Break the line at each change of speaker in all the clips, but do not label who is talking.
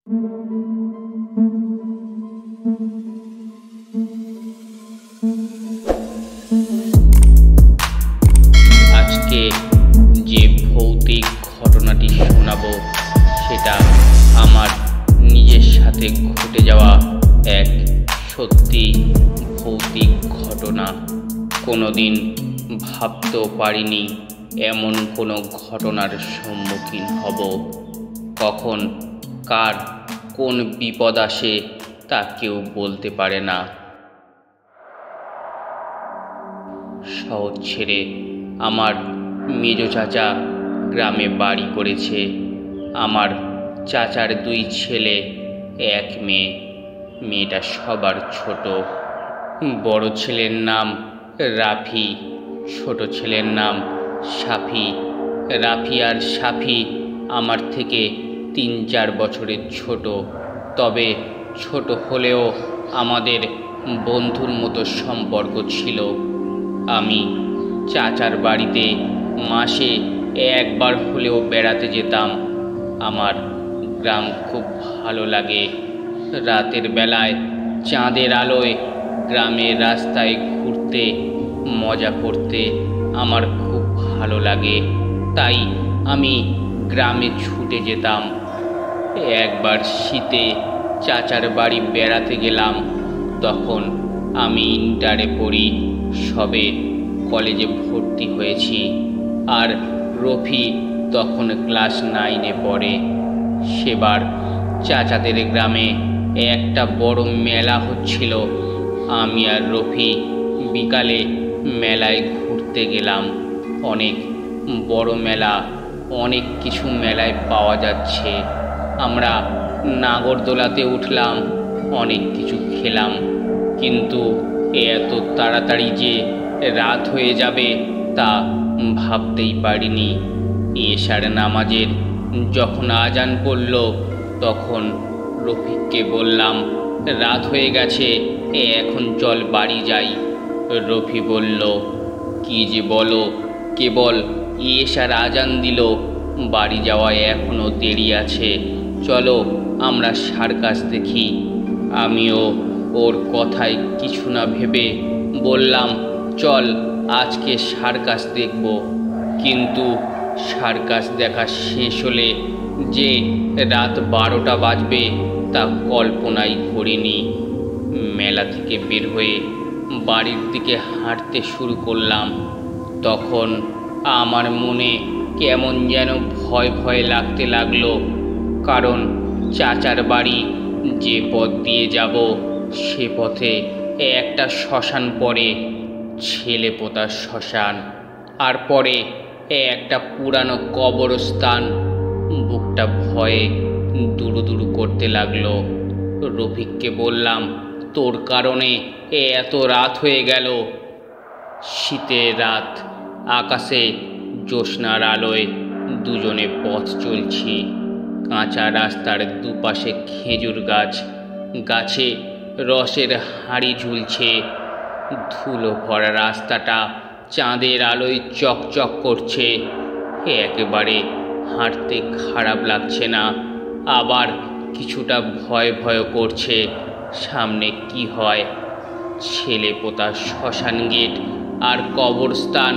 আজকে যে ভৌতিক ঘটনাটি শোনাবো সেটা আমার নিজের সাথে ঘটে যাওয়া এক সত্যি ভৌতিক ঘটনা। কোনোদিন ভাবতেও পারিনি এমন কোনো ঘটনার সম্মুখীন হব। কখন কার কোন বিপদ আসে তা কেউ বলতে পারে না। শহর ছেড়ে আমার মেজ চাচা গ্রামে বাড়ি করেছে। আমার চাচার 2 ছেলে 1 মেয়ে। মেয়েটা সবার ছোট। বড় ছেলের নাম রাফি, ছোট ছেলের নাম সাফি। রাফি আর সাফি আমার থেকে 3-4 বছরের ছোট, তবে ছোট হলেও আমাদের বন্ধুর মতো সম্পর্ক ছিল। আমি চাচার বাড়িতে মাসে 1 বার হলেও বেড়াতে যেতাম। আমার গ্রাম খুব ভালো লাগে। রাতের বেলায় চাঁদের আলোয় গ্রামের রাস্তায় ঘুরতে, মজা করতে আমার খুব ভালো লাগে। তাই আমি গ্রামে ছুটে যেতাম। একবার শীতে চাচার বাড়ি বেড়াতে গেলাম। তখন আমি ইন্টারে পড়ি, সবে কলেজে ভর্তি হয়েছি। আর রফি তখন ক্লাস 9-এ পড়ে। সেবার চাচাদের গ্রামে একটা বড় মেলা হচ্ছিল। আমি আর রফি বিকালে মেলায় ঘুরতে গেলাম। অনেক বড় মেলা, অনেক কিছু মেলায় পাওয়া যাচ্ছে। আমরা নাগরদোলাতে উঠলাম, অনেক কিছু খেলাম। কিন্তু এত তাড়াতাড়ি যে রাত হয়ে যাবে তা ভাবতেই পারিনি। এশার নামাজের যখন আজান পড়ল তখন রফিককে বললাম, রাত হয়ে গেছে, এখন চল বাড়ি যাই। রফি বলল, কি যে বলো, কেবল এশার আজান দিল, বাড়ি যাওয়ায় এখনো দেরি আছে, চলো আমরা সার্কাস দেখি। আমিও ওর কথায় কিছু না ভেবে বললাম, চল আজকে সার্কাস দেখব। কিন্তু সার্কাস দেখা শেষ হলে যে রাত 12টা বাজবে তা কল্পনাই করিনি। মেলা থেকে বের হয়ে বাড়ির দিকে হাঁটতে শুরু করলাম। তখন আমার মনে কেমন যেন ভয় ভয় লাগতে লাগলো। কারণ চাচার বাড়ি যে পথ দিয়ে যাব সে পথে একটা শ্মশান পড়ে, ছেলে পোতা শ্মশান। আর পরে একটা পুরানো কবরস্থান। বুকটা ভয়ে দুরু দুরু করতে লাগলো। রফিককে বললাম, তোর কারণে এত রাত হয়ে গেল। শীতের রাত, আকাশে জ্যোৎস্নার আলোয় দুজনে পথ চলছি। কাঁচা রাস্তার দুপাশে খেজুর গাছ, গাছে রসের হাঁড়ি ঝুলছে। ধুলো ভরা রাস্তাটা চাঁদের আলোয় চকচক করছে। একেবারে হাঁটতে খারাপ লাগছে না, আবার কিছুটা ভয় ভয় করছে সামনে কি হয়। ছেলে পোতা শ্মশান গেট আর কবরস্থান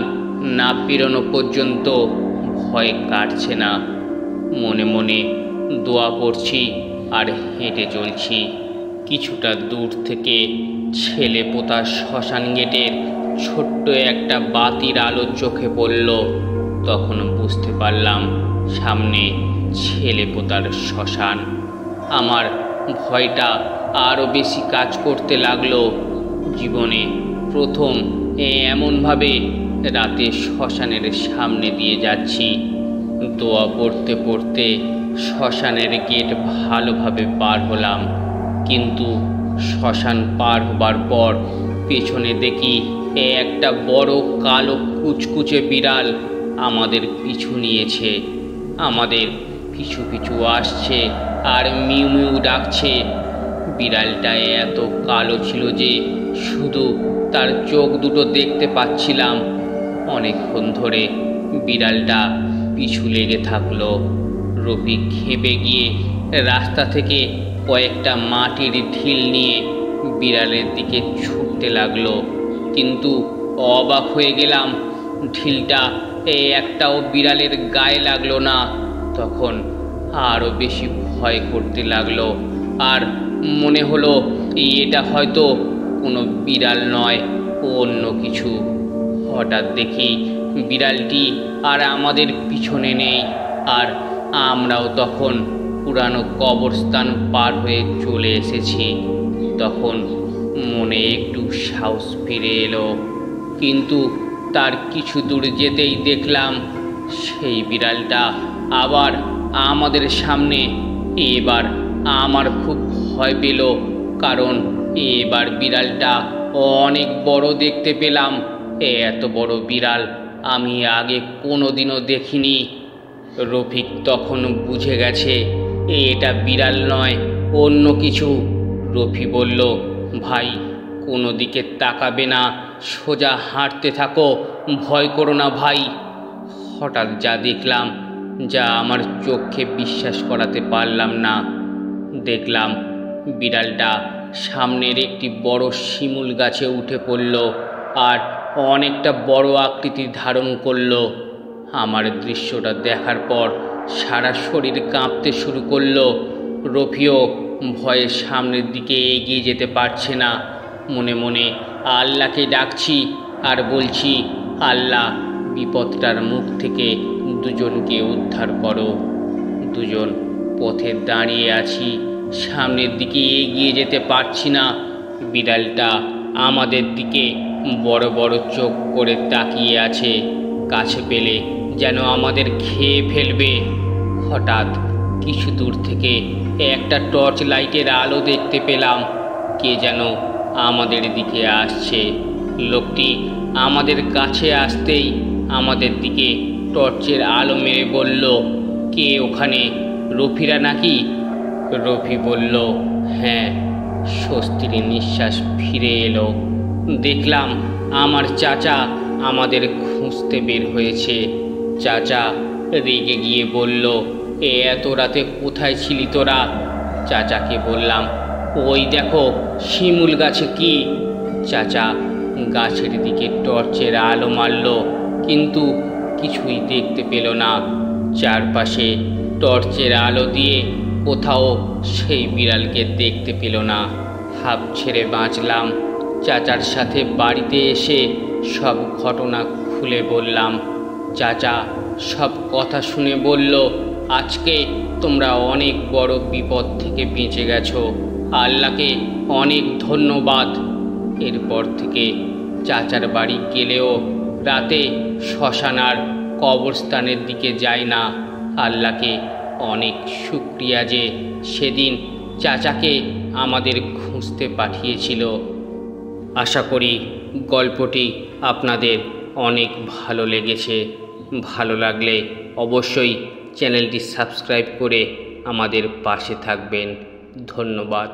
না পেরোনো পর্যন্ত ভয় কাটছে না। মনে মনে দোয়া করছি আর হেঁটে চলছি। কিছুটা দূর থেকে ছেলে পোতা শ্মশান গেটের ছোট্ট একটা বাতির আলো চোখে পড়ল। তখন বুঝতে পারলাম সামনে ছেলে পোতার শ্মশান। আমার ভয়টা আরও বেশি কাজ করতে লাগলো। জীবনে প্রথম এমনভাবে রাতে শ্মশানের সামনে দিয়ে যাচ্ছি। দোয়া পড়তে পড়তে শ্মশানের গেট ভালোভাবে পার হলাম। কিন্তু শ্মশান পার হবার পর পেছনে দেখি একটা বড় কালো কুচকুচে বিড়াল আমাদের পিছু নিয়েছে। আমাদের পিছু পিছু আসছে আর মিউ মিউ ডাকছে। বিড়ালটা এত কালো ছিল যে শুধু তার চোখ দুটো দেখতে পাচ্ছিলাম। অনেকক্ষণ ধরে বিড়ালটা পিছু লেগে থাকলো। রফি খেপে গিয়ে রাস্তা থেকে কয়েকটা মাটির ঢিল নিয়ে বিড়ালের দিকে ছুটতে লাগলো। কিন্তু অবাক হয়ে গেলাম, ঢিলটা একটাও বিড়ালের গায়ে লাগলো না। তখন আরও বেশি ভয় করতে লাগলো, আর মনে হলো এটা হয়তো কোনো বিড়াল নয়, অন্য কিছু। হঠাৎ দেখি বিড়ালটি আর আমাদের পিছনে নেই, আর আমরাও তখন পুরানো কবরস্থান পার হয়ে চলে এসেছি। তখন মনে একটু সাহস ফিরে এলো, কিন্তু তার কিছু দূর যেতেই দেখলাম সেই বিড়ালটা আবার আমাদের সামনে। এবার আমার খুব ভয় পেল, কারণ এবার বিড়ালটা অনেক বড় দেখতে পেলাম। এত বড় বিড়াল আমি আগে কোনোদিনও দেখিনি। রফিক তখন বুঝে গেছে এটা বিড়াল নয়, অন্য কিছু। রফি বলল, ভাই কোনো দিকে তাকাবে না, সোজা হাঁটতে থাকো, ভয় করো না ভাই। হঠাৎ যা দেখলাম, যা আমার চোখে বিশ্বাস করাতে পারলাম না। দেখলাম বিড়ালটা সামনের একটি বড় শিমুল গাছে উঠে পড়ল আর অনেকটা বড় আকৃতি ধারণ করল। আমার দৃশ্যটা দেখার পর সারা শরীর কাঁপতে শুরু করলো। রফিও ভয়ে সামনের দিকে এগিয়ে যেতে পারছে না। মনে মনে আল্লাহকে ডাকছি আর বলছি, আল্লাহ বিপদটার মুখ থেকে দুজনকে উদ্ধার করো। দুজন পথে দাঁড়িয়ে আছি, সামনের দিকে এগিয়ে যেতে পারছি না। বিড়ালটা আমাদের দিকে বড় বড় চোখ করে তাকিয়ে আছে, কাছে পেলে যেন আমাদের খেয়ে ফেলবে। হঠাৎ কিছু দূর থেকে একটা টর্চ লাইটের আলো দেখতে পেলাম, কে যেন আমাদের দিকে আসছে। লোকটি আমাদের কাছে আসতেই আমাদের দিকে টর্চের আলো মেরে বলল, কে ওখানে, রফিরা নাকি? রফি বলল, হ্যাঁ। স্বস্তির নিঃশ্বাস ফিরে এলো। দেখলাম আমার চাচা আমাদের খুঁজতে বের হয়েছে। চাচা রেগে গিয়ে বলল, এত রাতে কোথায় ছিলি তোরা? চাচাকে বললাম, ওই দেখো শিমুল গাছে কি। চাচা গাছের দিকে টর্চের আলো মারল, কিন্তু কিছুই দেখতে পেল না। চারপাশে টর্চের আলো দিয়ে কোথাও সেই বিড়ালকে দেখতে পেল না। হাঁপ ছেড়ে বাঁচলাম। চাচার সাথে বাড়িতে এসে সব ঘটনা খুলে বললাম। চাচা সব কথা শুনে বলল, আজকে তোমরা অনেক বড় বিপদ থেকে বেঁচে গেছো, আল্লাহকে অনেক ধন্যবাদ। এরপর থেকে চাচার বাড়ি গেলেও রাতে শ্মশান আর কবরস্থানের দিকে যায় না। আল্লাহকে অনেক শুকরিয়া যে সেদিন চাচাকে আমাদের খুঁজতে পাঠিয়েছিল। আশা করি গল্পটি আপনাদের অনেক ভালো লেগেছে। ভালো লাগলে অবশ্যই চ্যানেলটি সাবস্ক্রাইব করে আমাদের পাশে থাকবেন। ধন্যবাদ।